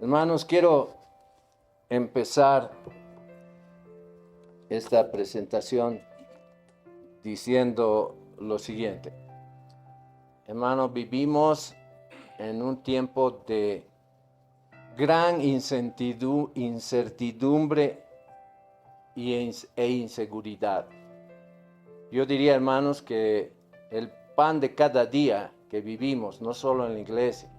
Hermanos, quiero empezar esta presentación diciendo lo siguiente. Hermanos, vivimos en un tiempo de gran incertidumbre e inseguridad. Yo diría, hermanos, que el pan de cada día que vivimos, no solo en la iglesia,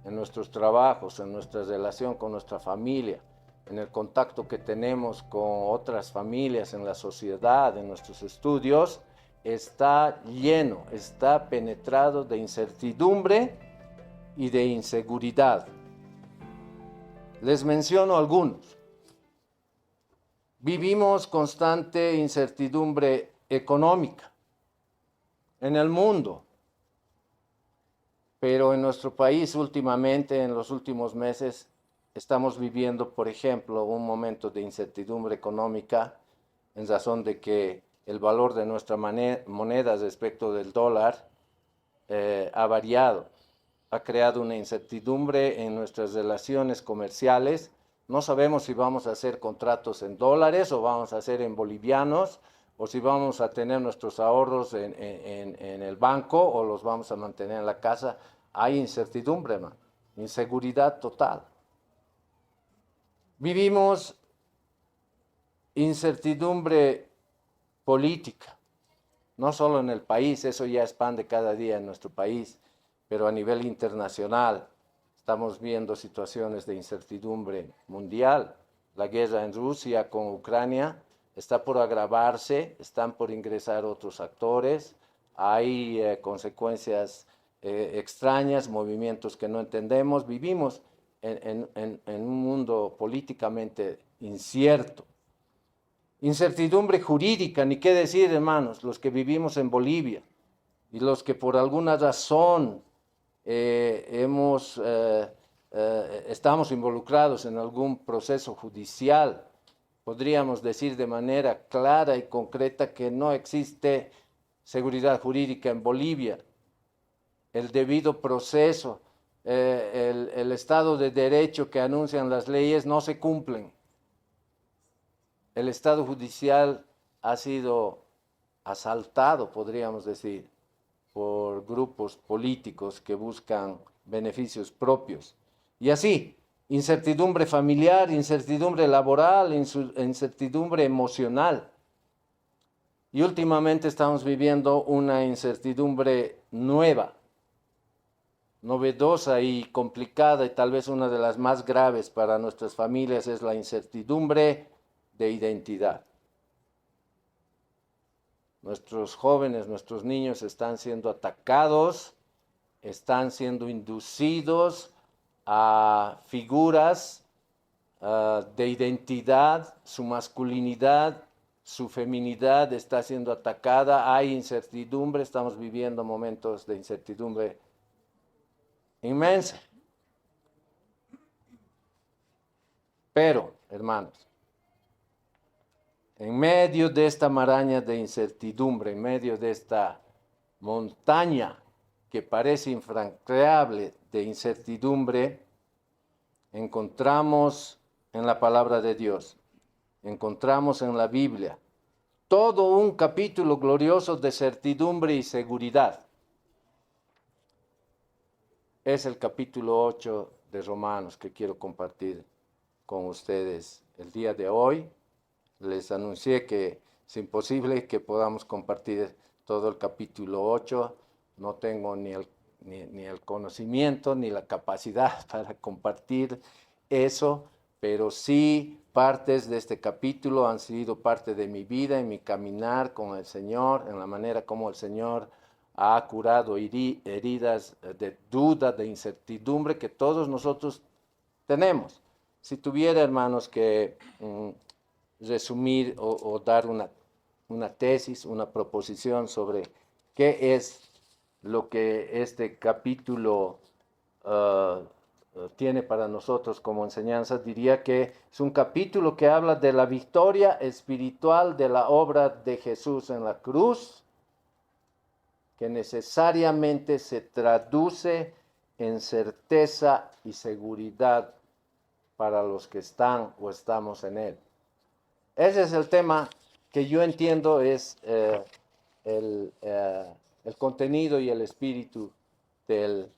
en nuestros trabajos, en nuestra relación con nuestra familia, en el contacto que tenemos con otras familias, en la sociedad, en nuestros estudios, está lleno, está penetrado de incertidumbre y de inseguridad. Les menciono algunos. Vivimos constante incertidumbre económica en el mundo, pero en nuestro país últimamente, en los últimos meses, estamos viviendo, por ejemplo, un momento de incertidumbre económica en razón de que el valor de nuestra moneda respecto del dólar ha variado, ha creado una incertidumbre en nuestras relaciones comerciales. No sabemos si vamos a hacer contratos en dólares o vamos a hacer en bolivianos, o si vamos a tener nuestros ahorros en el banco o los vamos a mantener en la casa. Hay incertidumbre, hermano, inseguridad total. Vivimos incertidumbre política, no solo en el país, eso ya es pan de cada día en nuestro país, pero a nivel internacional estamos viendo situaciones de incertidumbre mundial. La guerra en Rusia con Ucrania está por agravarse, están por ingresar otros actores, hay consecuencias extrañas, movimientos que no entendemos. Vivimos en un mundo políticamente incierto. Incertidumbre jurídica, ni qué decir, hermanos, los que vivimos en Bolivia y los que por alguna razón estamos involucrados en algún proceso judicial, podríamos decir de manera clara y concreta que no existe seguridad jurídica en Bolivia. El debido proceso, el Estado de Derecho que anuncian las leyes no se cumplen. El Estado judicial ha sido asaltado, podríamos decir, por grupos políticos que buscan beneficios propios. Y así, incertidumbre familiar, incertidumbre laboral, incertidumbre emocional. Y últimamente estamos viviendo una incertidumbre nueva, novedosa y complicada, y tal vez una de las más graves para nuestras familias es la incertidumbre de identidad. Nuestros jóvenes, nuestros niños están siendo atacados, están siendo inducidos a figuras de identidad, su masculinidad, su feminidad está siendo atacada, hay incertidumbre, estamos viviendo momentos de incertidumbre inmensa. Pero, hermanos, en medio de esta maraña de incertidumbre, en medio de esta montaña que parece infranqueable de incertidumbre, encontramos en la palabra de Dios, encontramos en la Biblia todo un capítulo glorioso de certidumbre y seguridad. Es el capítulo 8 de Romanos que quiero compartir con ustedes el día de hoy. Les anuncié que es imposible que podamos compartir todo el capítulo 8. No tengo ni el conocimiento ni la capacidad para compartir eso, pero sí partes de este capítulo han sido parte de mi vida, en mi caminar con el Señor, en la manera como el Señor ha curado heridas de duda, de incertidumbre que todos nosotros tenemos. Si tuviera, hermanos, que resumir o dar una tesis, una proposición sobre qué es lo que este capítulo tiene para nosotros como enseñanza, diría que es un capítulo que habla de la victoria espiritual de la obra de Jesús en la cruz, que necesariamente se traduce en certeza y seguridad para los que están o estamos en Él. Ese es el tema que yo entiendo es el contenido y el espíritu del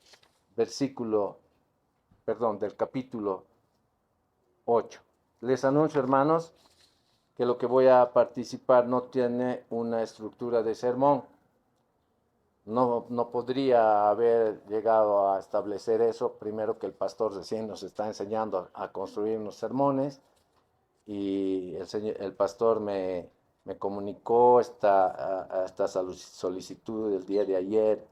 del capítulo 8. Les anuncio, hermanos, que lo que voy a participar no tiene una estructura de sermón. No podría haber llegado a establecer eso, primero que el pastor recién nos está enseñando a construir unos sermones, y el pastor me comunicó esta solicitud el día de ayer.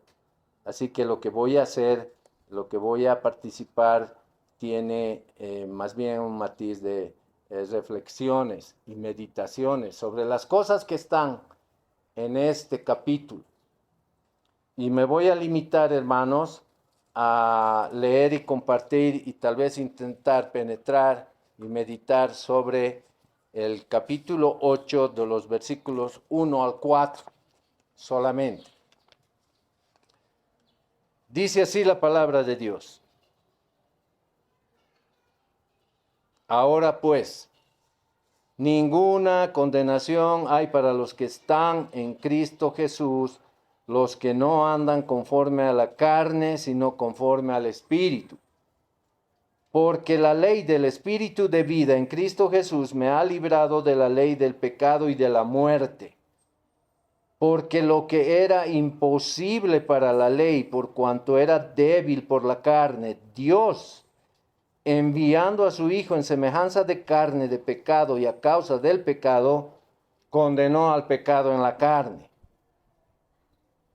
Así que lo que voy a hacer, lo que voy a participar, tiene más bien un matiz de reflexiones y meditaciones sobre las cosas que están en este capítulo. Y me voy a limitar, hermanos, a leer y compartir y tal vez intentar penetrar y meditar sobre el capítulo 8 de los versículos 1 al 4 solamente. Dice así la palabra de Dios. Ahora pues, ninguna condenación hay para los que están en Cristo Jesús, los que no andan conforme a la carne, sino conforme al Espíritu. Porque la ley del Espíritu de vida en Cristo Jesús me ha librado de la ley del pecado y de la muerte. Porque lo que era imposible para la ley, por cuanto era débil por la carne, Dios, enviando a su Hijo en semejanza de carne de pecado y a causa del pecado, condenó al pecado en la carne.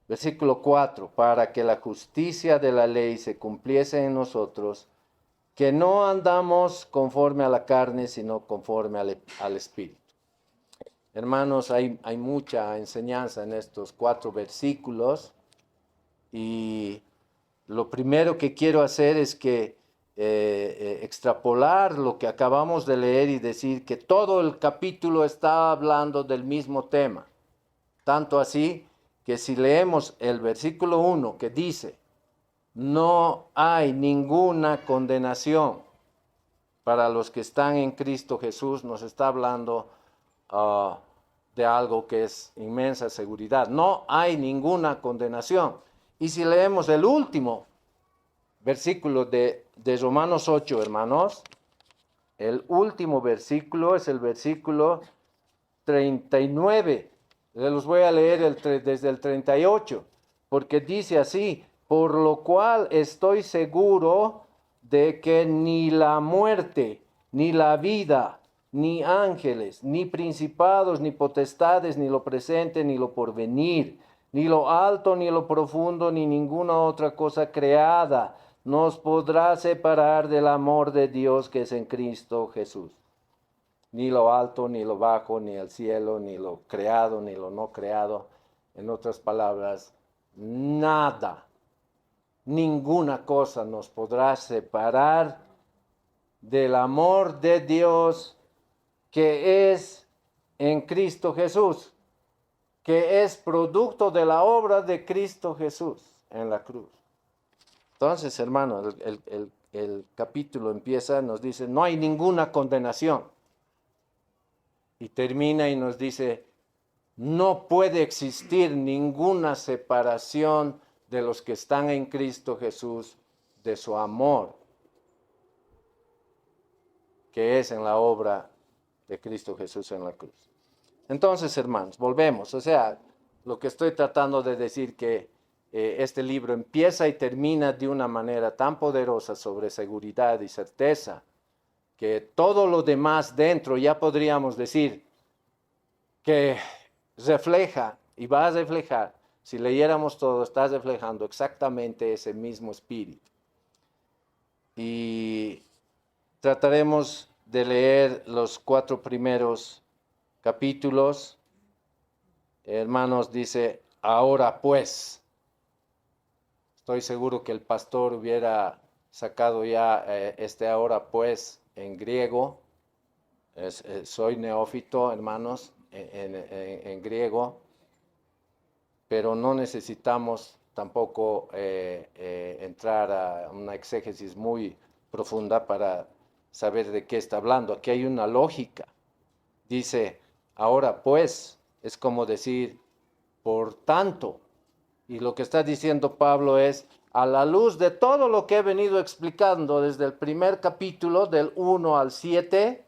Versículo 4, para que la justicia de la ley se cumpliese en nosotros, que no andamos conforme a la carne, sino conforme al Espíritu. Hermanos, hay mucha enseñanza en estos 4 versículos, y lo primero que quiero hacer es que extrapolar lo que acabamos de leer y decir que todo el capítulo está hablando del mismo tema. Tanto así que si leemos el versículo 1 que dice, no hay ninguna condenación para los que están en Cristo Jesús, nos está hablando de algo que es inmensa seguridad. No hay ninguna condenación. Y si leemos el último versículo de Romanos 8, hermanos, el último versículo es el versículo 39. Los voy a leer desde el 38, porque dice así, por lo cual estoy seguro de que ni la muerte, ni la vida, ni ángeles, ni principados, ni potestades, ni lo presente, ni lo porvenir, ni lo alto, ni lo profundo, ni ninguna otra cosa creada nos podrá separar del amor de Dios que es en Cristo Jesús. Ni lo alto, ni lo bajo, ni el cielo, ni lo creado, ni lo no creado. En otras palabras, nada, ninguna cosa nos podrá separar del amor de Dios que es en Cristo Jesús, que es producto de la obra de Cristo Jesús en la cruz. Entonces, hermanos, el capítulo empieza, nos dice, no hay ninguna condenación. Y termina y nos dice, no puede existir ninguna separación de los que están en Cristo Jesús de su amor, que es en la obra de Cristo Jesús en la cruz. Entonces, hermanos, volvemos. O sea, lo que estoy tratando de decir que este libro empieza y termina de una manera tan poderosa sobre seguridad y certeza, que todo lo demás dentro ya podríamos decir que refleja y va a reflejar, si leyéramos todo, está reflejando exactamente ese mismo espíritu. Y trataremos de leer los 4 primeros capítulos. Hermanos, dice, ahora pues. Estoy seguro que el pastor hubiera sacado ya este ahora pues en griego. Soy neófito, hermanos, en griego, pero no necesitamos tampoco entrar a una exégesis muy profunda para saber de qué está hablando. Aquí hay una lógica. Dice, ahora pues, es como decir, por tanto. Y lo que está diciendo Pablo es, a la luz de todo lo que he venido explicando desde el primer capítulo, del 1 al 7,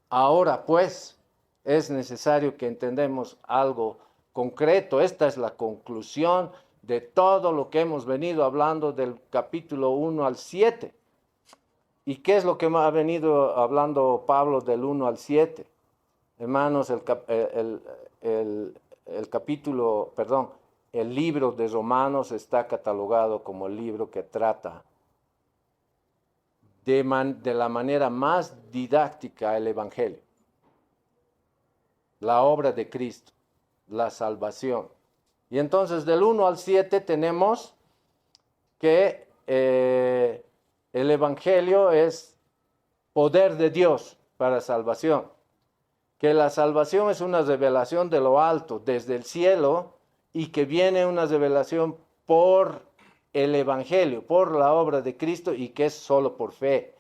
ahora pues es necesario que entendamos algo concreto. Esta es la conclusión de todo lo que hemos venido hablando del capítulo 1 al 7. ¿Y qué es lo que ha venido hablando Pablo del 1 al 7? Hermanos, el libro de Romanos está catalogado como el libro que trata de la manera más didáctica el Evangelio, la obra de Cristo, la salvación. Y entonces del 1 al 7 tenemos que el Evangelio es poder de Dios para salvación, que la salvación es una revelación de lo alto, desde el cielo, y que viene una revelación por el Evangelio, por la obra de Cristo, y que es solo por fe.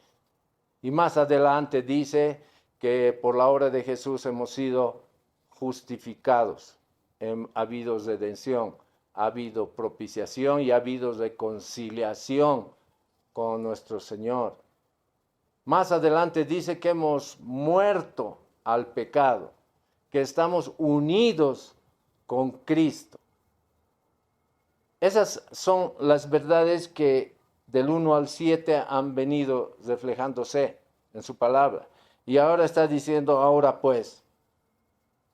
Y más adelante dice que por la obra de Jesús hemos sido justificados, ha habido redención, ha habido propiciación y ha habido reconciliación con nuestro Señor. Más adelante dice que hemos muerto al pecado, que estamos unidos con Cristo. Esas son las verdades que del 1 al 7 han venido reflejándose en su palabra. Y ahora está diciendo, ahora pues,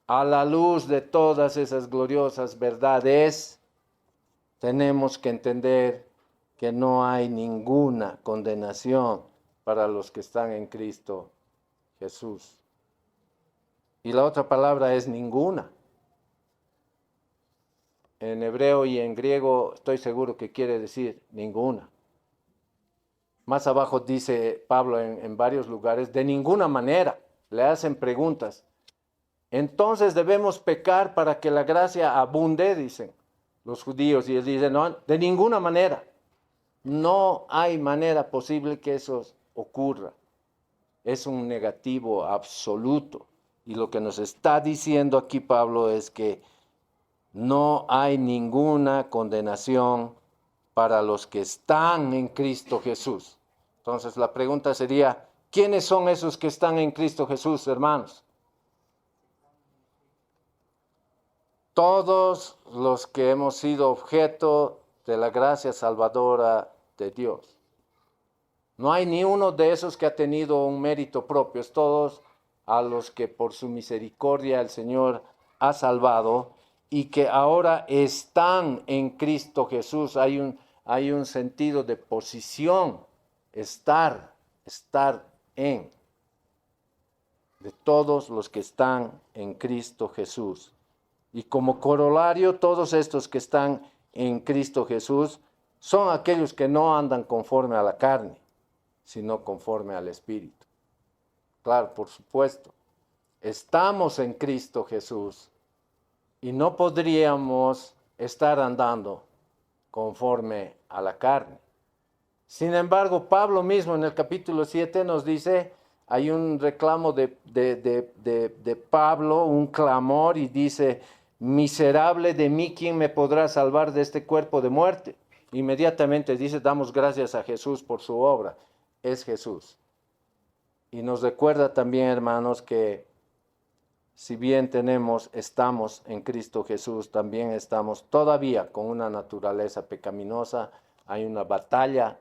a la luz de todas esas gloriosas verdades, tenemos que entender que no hay ninguna condenación para los que están en Cristo Jesús. Y la otra palabra es ninguna. En hebreo y en griego estoy seguro que quiere decir ninguna. Más abajo dice Pablo en varios lugares, de ninguna manera. Le hacen preguntas. Entonces debemos pecar para que la gracia abunde, dicen los judíos. Y él dice, no, de ninguna manera. No hay manera posible que eso ocurra. Es un negativo absoluto. Y lo que nos está diciendo aquí Pablo es que no hay ninguna condenación para los que están en Cristo Jesús. Entonces la pregunta sería, ¿quiénes son esos que están en Cristo Jesús, hermanos? Todos los que hemos sido objeto de la gracia salvadora de Dios. No hay ni uno de esos que ha tenido un mérito propio, es todos a los que por su misericordia el Señor ha salvado y que ahora están en Cristo Jesús. Hay un sentido de posición, estar en, de todos los que están en Cristo Jesús. Y como corolario, todos estos que están en Cristo Jesús son aquellos que no andan conforme a la carne, sino conforme al Espíritu. Claro, por supuesto, estamos en Cristo Jesús y no podríamos estar andando conforme a la carne. Sin embargo, Pablo mismo en el capítulo 7 nos dice, hay un reclamo de Pablo, un clamor, y dice, miserable de mí, ¿quién me podrá salvar de este cuerpo de muerte? Inmediatamente dice, damos gracias a Jesús por su obra. Es Jesús. Y nos recuerda también, hermanos, que si bien estamos en Cristo Jesús, también estamos todavía con una naturaleza pecaminosa. Hay una batalla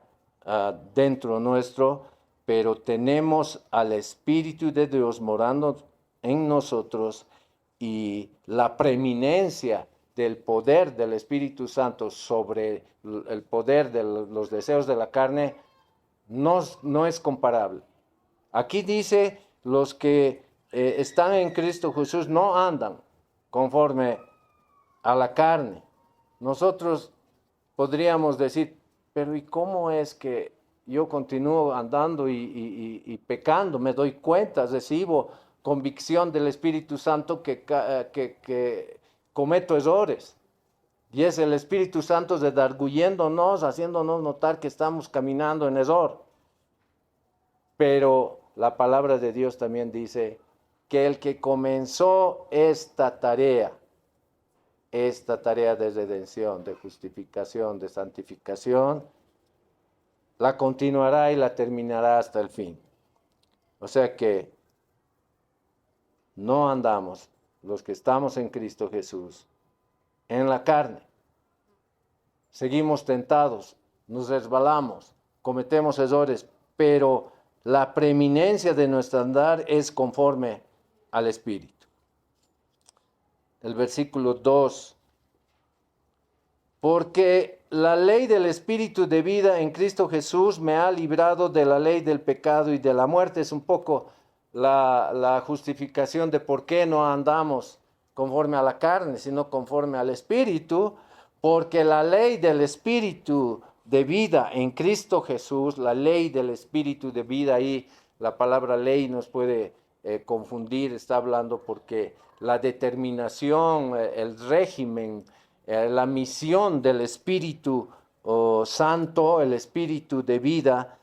dentro nuestro, pero tenemos al Espíritu de Dios morando en nosotros, y la preeminencia del poder del Espíritu Santo sobre el poder de los deseos de la carne no es comparable. Aquí dice, los que están en Cristo Jesús no andan conforme a la carne. Nosotros podríamos decir, pero ¿y cómo es que yo continúo andando y pecando? Me doy cuenta, recibo convicción del Espíritu Santo que cometo errores. Y es el Espíritu Santo redarguyéndonos, haciéndonos notar que estamos caminando en error. Pero la palabra de Dios también dice que el que comenzó esta tarea de redención, de justificación, de santificación, la continuará y la terminará hasta el fin. O sea que no andamos, los que estamos en Cristo Jesús, en la carne. Seguimos tentados, nos resbalamos, cometemos errores, pero la preeminencia de nuestro andar es conforme al Espíritu. El versículo 2. Porque la ley del Espíritu de vida en Cristo Jesús me ha librado de la ley del pecado y de la muerte. Es un poco la justificación de por qué no andamos conforme a la carne, sino conforme al Espíritu, porque la ley del Espíritu de vida en Cristo Jesús, la ley del Espíritu de vida, ahí la palabra ley nos puede confundir, está hablando porque la determinación, el régimen, la misión del Espíritu Santo, el Espíritu de vida,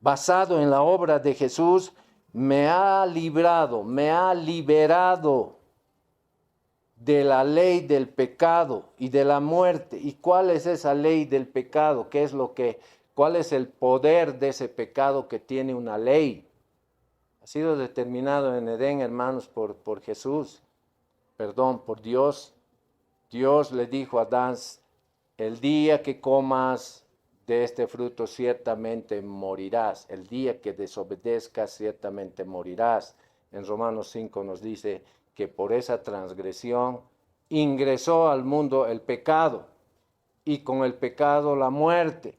basado en la obra de Jesús, me ha librado, me ha liberado de la ley del pecado y de la muerte. ¿Y cuál es esa ley del pecado? ¿Cuál es el poder de ese pecado que tiene una ley? Ha sido determinado en Edén, hermanos, por Jesús, por Dios. Dios le dijo a Adán, el día que comas de este fruto ciertamente morirás. El día que desobedezcas ciertamente morirás. En Romanos 5 nos dice que por esa transgresión ingresó al mundo el pecado y con el pecado la muerte.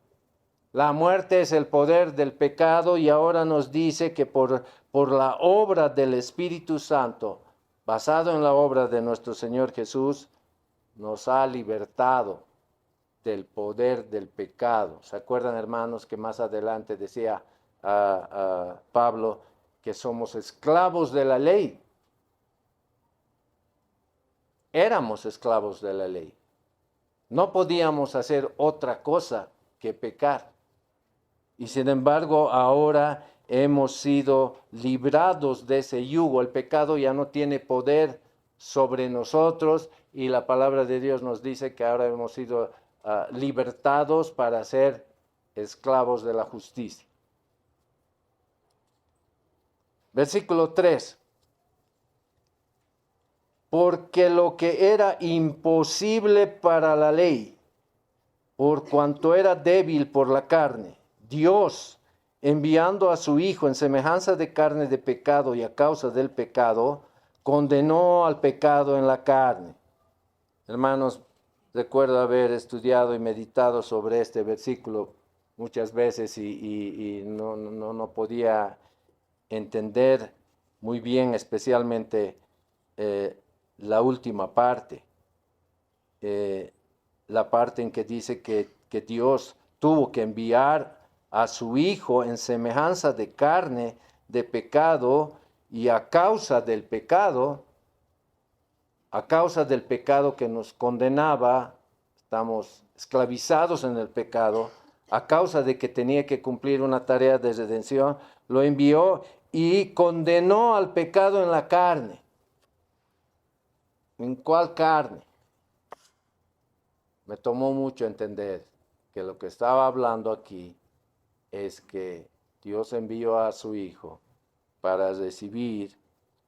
La muerte es el poder del pecado y ahora nos dice que por la obra del Espíritu Santo, basado en la obra de nuestro Señor Jesús, nos ha libertado del poder del pecado. ¿Se acuerdan, hermanos, que más adelante decía Pablo que somos esclavos de la ley? Éramos esclavos de la ley. No podíamos hacer otra cosa que pecar. Y sin embargo, ahora hemos sido librados de ese yugo. El pecado ya no tiene poder sobre nosotros y la palabra de Dios nos dice que ahora hemos sido libertados para ser esclavos de la justicia. Versículo 3. Porque lo que era imposible para la ley, por cuanto era débil por la carne, Dios, enviando a su Hijo en semejanza de carne de pecado y a causa del pecado, condenó al pecado en la carne. Hermanos, recuerdo haber estudiado y meditado sobre este versículo muchas veces y no podía entender muy bien, especialmente la última parte, la parte en que dice que Dios tuvo que enviar a su Hijo en semejanza de carne de pecado y a causa del pecado que nos condenaba, estamos esclavizados en el pecado, a causa de que tenía que cumplir una tarea de redención, lo envió y condenó al pecado en la carne. ¿En cuál carne? Me tomó mucho entender que lo que estaba hablando aquí es que Dios envió a su Hijo para recibir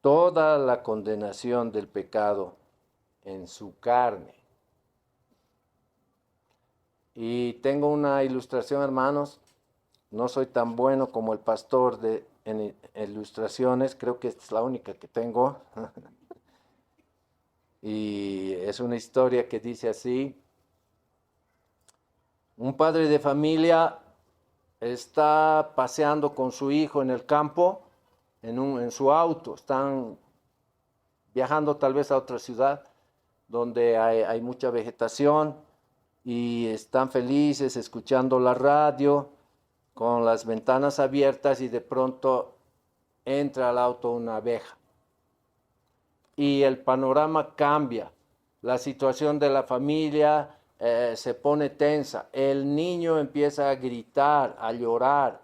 toda la condenación del pecado en su carne. Y tengo una ilustración, hermanos. No soy tan bueno como el pastor en ilustraciones, creo que esta es la única que tengo. Y es una historia que dice así: un padre de familia está paseando con su hijo en el campo, en su auto. Están viajando tal vez a otra ciudad donde hay mucha vegetación y están felices escuchando la radio con las ventanas abiertas y de pronto entra al auto una abeja. Y el panorama cambia, la situación de la familia se pone tensa, el niño empieza a gritar, a llorar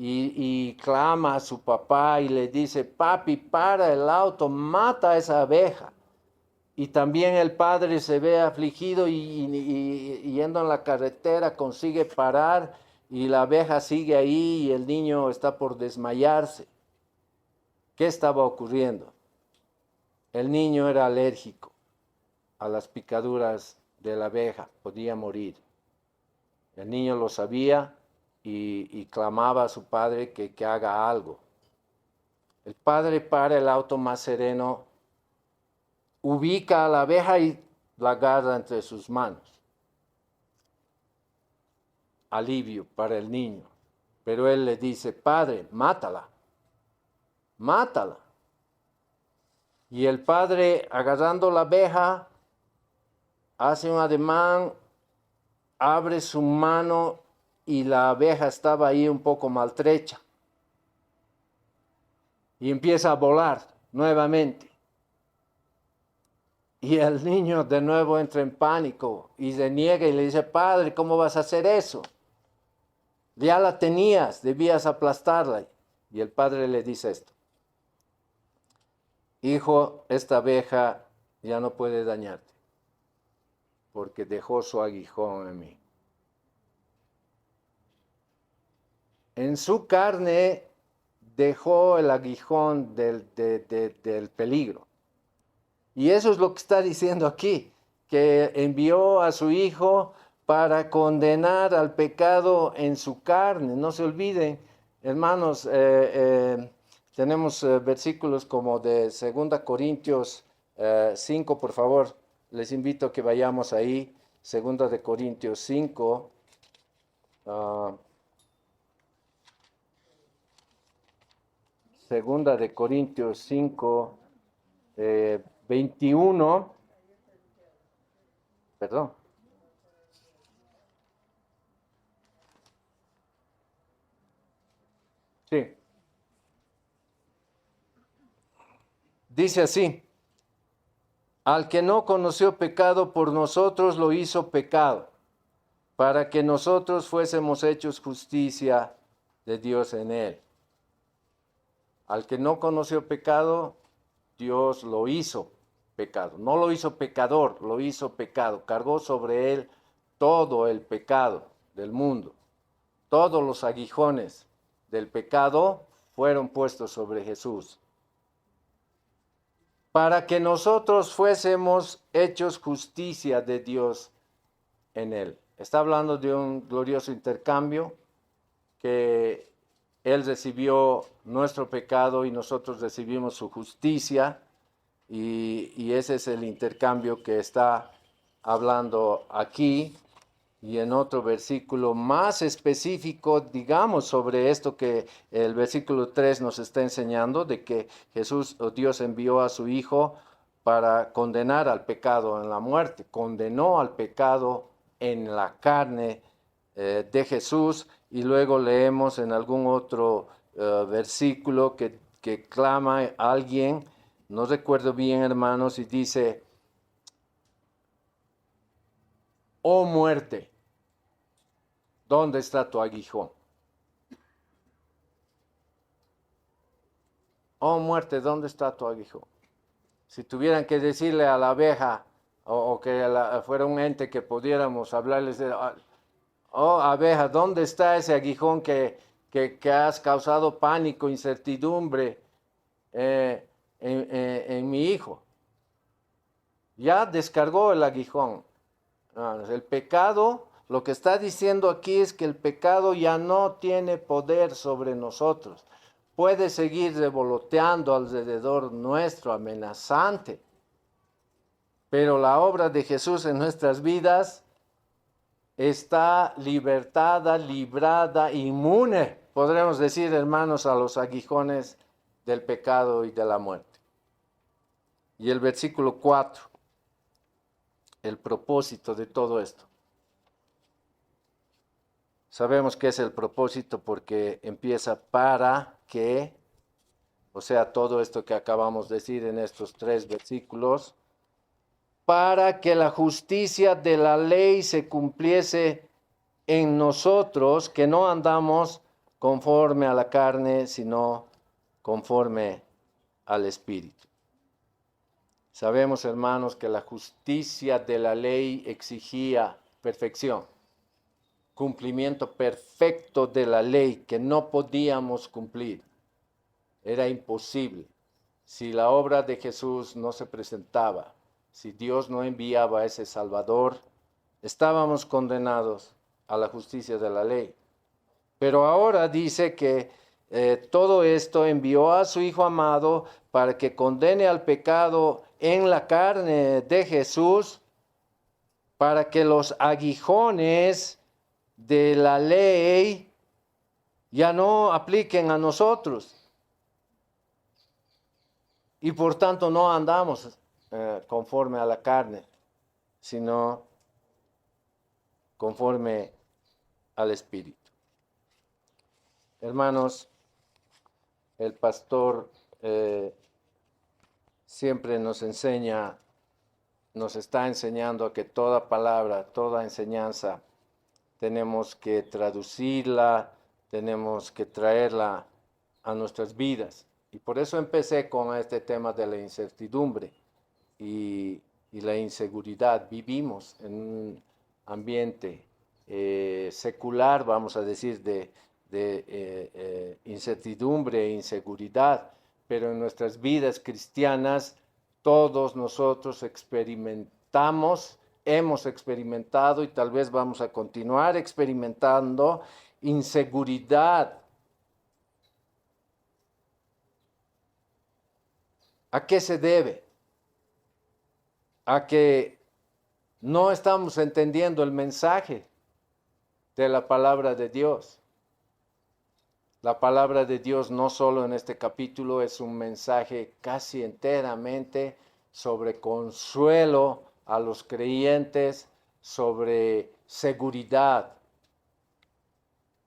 y clama a su papá y le dice, papi, para el auto, mata a esa abeja. Y también el padre se ve afligido y yendo en la carretera consigue parar y la abeja sigue ahí y el niño está por desmayarse. ¿Qué estaba ocurriendo? El niño era alérgico a las picaduras de la abeja, podía morir. El niño lo sabía y clamaba a su padre que haga algo. El padre para el auto más sereno, ubica a la abeja y la agarra entre sus manos. Alivio para el niño. Pero él le dice, padre, mátala, mátala. Y el padre, agarrando la abeja, hace un ademán, abre su mano y la abeja estaba ahí un poco maltrecha. Y empieza a volar nuevamente. Y el niño de nuevo entra en pánico y se niega y le dice, padre, ¿cómo vas a hacer eso? Ya la tenías, debías aplastarla. Y el padre le dice esto. Hijo, esta abeja ya no puede dañarte, porque dejó su aguijón en mí. En su carne dejó el aguijón del peligro. Y eso es lo que está diciendo aquí, que envió a su Hijo para condenar al pecado en su carne. No se olviden, hermanos, tenemos versículos como de 2 Corintios 5, por favor, les invito a que vayamos ahí, 2 de Corintios 5. Segunda de Corintios 5, 21, perdón. Sí. Dice así, al que no conoció pecado por nosotros lo hizo pecado, para que nosotros fuésemos hechos justicia de Dios en él. Al que no conoció pecado, Dios lo hizo pecado. No lo hizo pecador, lo hizo pecado. Cargó sobre él todo el pecado del mundo. Todos los aguijones del pecado fueron puestos sobre Jesús. Para que nosotros fuésemos hechos justicia de Dios en él. Está hablando de un glorioso intercambio que Él recibió nuestro pecado y nosotros recibimos su justicia, y ese es el intercambio que está hablando aquí. Y en otro versículo más específico, digamos, sobre esto que el versículo 3 nos está enseñando, de que Jesús o Dios envió a su Hijo para condenar al pecado en la muerte, condenó al pecado en la carne de Jesús. Y luego leemos en algún otro versículo que clama a alguien, no recuerdo bien, hermanos, y dice, oh muerte, ¿dónde está tu aguijón? Oh muerte, ¿dónde está tu aguijón? Si tuvieran que decirle a la abeja, o que fuera un ente que pudiéramos hablarles de, oh abeja, ¿dónde está ese aguijón que has causado pánico, incertidumbre en mi hijo? Ya descargó el aguijón. El pecado, lo que está diciendo aquí es que el pecado ya no tiene poder sobre nosotros. Puede seguir revoloteando alrededor nuestro, amenazante. Pero la obra de Jesús en nuestras vidas está libertada, librada, inmune, podremos decir, hermanos, a los aguijones del pecado y de la muerte. Y el versículo 4, el propósito de todo esto. Sabemos que es el propósito porque empieza para que, o sea, todo esto que acabamos de decir en estos 3 versículos, para que la justicia de la ley se cumpliese en nosotros, que no andamos conforme a la carne, sino conforme al Espíritu. Sabemos, hermanos, que la justicia de la ley exigía perfección, cumplimiento perfecto de la ley que no podíamos cumplir. Era imposible. Si la obra de Jesús no se presentaba, si Dios no enviaba a ese Salvador, estábamos condenados a la justicia de la ley. Pero ahora dice que todo esto envió a su Hijo amado para que condene al pecado en la carne de Jesús, para que los aguijones de la ley ya no apliquen a nosotros. Y por tanto no andamos conforme a la carne, sino conforme al Espíritu. Hermanos, el pastor siempre nos está enseñando a que toda palabra, toda enseñanza, tenemos que traducirla, tenemos que traerla a nuestras vidas. Y por eso empecé con este tema de la incertidumbre y la inseguridad. Vivimos en un ambiente secular, vamos a decir, de incertidumbre e inseguridad, pero en nuestras vidas cristianas todos nosotros hemos experimentado y tal vez vamos a continuar experimentando inseguridad. ¿A qué se debe? A que no estamos entendiendo el mensaje de la palabra de Dios. La palabra de Dios no solo en este capítulo es un mensaje casi enteramente sobre consuelo a los creyentes, sobre seguridad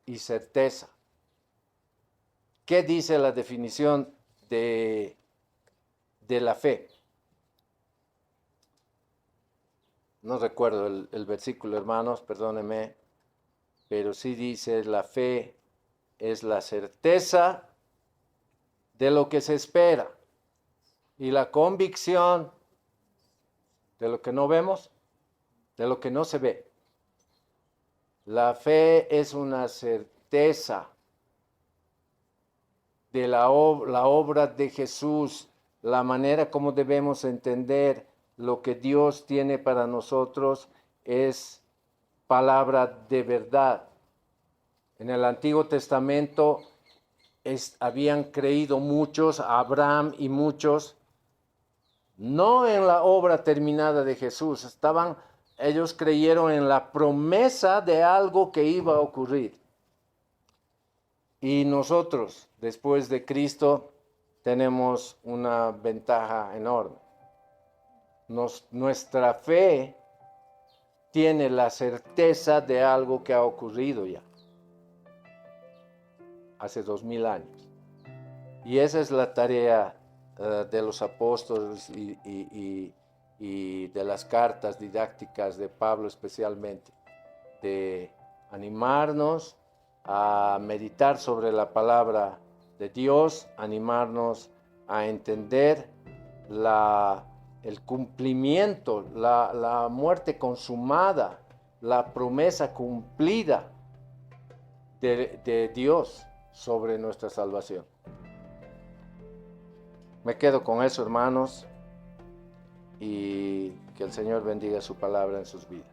y certeza. ¿Qué dice la definición de la fe? No recuerdo el versículo, hermanos, perdónenme, pero sí dice: la fe es la certeza de lo que se espera y la convicción de lo que no vemos, de lo que no se ve. La fe es una certeza de la obra de Jesús, la manera como debemos entender lo que Dios tiene para nosotros es palabra de verdad. En el Antiguo Testamento habían creído muchos, Abraham y muchos, no en la obra terminada de Jesús, ellos creyeron en la promesa de algo que iba a ocurrir. Y nosotros, después de Cristo, tenemos una ventaja enorme. Nuestra fe tiene la certeza de algo que ha ocurrido ya, hace 2000 años. Y esa es la tarea de los apóstoles y de las cartas didácticas de Pablo especialmente, de animarnos a meditar sobre la palabra de Dios, animarnos a entender el cumplimiento, la muerte consumada, la promesa cumplida de Dios sobre nuestra salvación. Me quedo con eso, hermanos, y que el Señor bendiga su palabra en sus vidas.